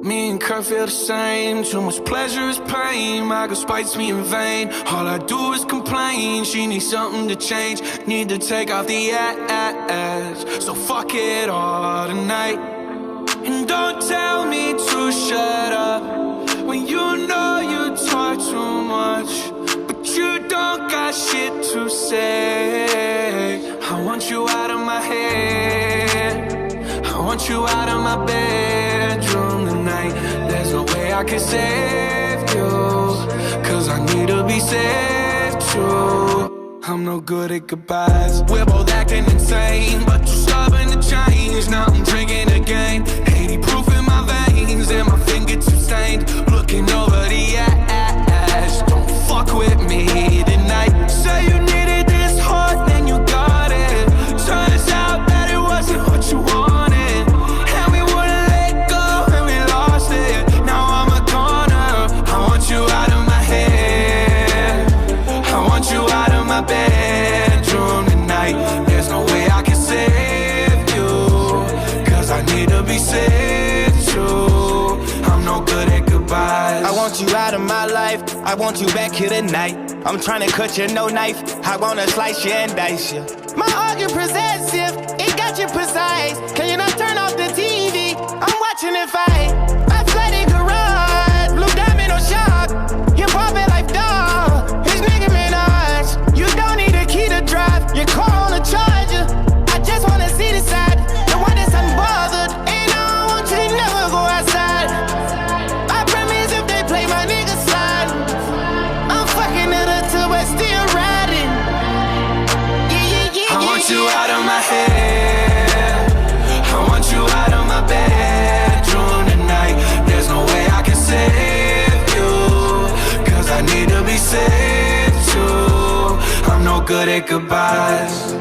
Me and Kurt feel the same. Too much pleasure is pain. My girl spites me in vain. All I do is complain. She needs something to change. Need to take off the ass. So fuck it all tonight. And don't tell me to shut up when you know you talk too much, but you don't got shit to say. I want you out of my head. I want you out of my bedroom tonight. There's no way I can save you, cause I need to be saved too. I'm no good at goodbyes. We're both acting insane, but you're stubborn to change. Now I'm drinking again, 80 proof in my veins, and my fingertips stained. Looking over the ash. Don't fuck with me tonight. Say you needed this hard, then you got it. Turns out that it wasn't what you wanted, and we wouldn't let go, and we lost it. Now I'm a goner. I want you out of my head. I want you out of my bedroom tonight. There's no way I can save you, cause I need to be saved too. I'm no good at goodbyes. I want you out of my life. I want you back here tonight. I'm trying to cut you, no knife. I wanna slice you and dice you. My heart get possessive, it got you precise. Can you not turn off the TV? I'm watching it fight. I flooded garage, blue diamond or shark. You pop it like dog, his nigga Minaj. You don't need a key to drive, your car on a charger. I just wanna see the side, the one that's unbothered. And I don't want you to never go outside. I promise if they play my nigga slide, I'm fucking it until we're still riding. I want you out of my head. I want you out of my bedroom tonight. There's no way I can save you, cause I need to be saved too. I'm no good at goodbyes.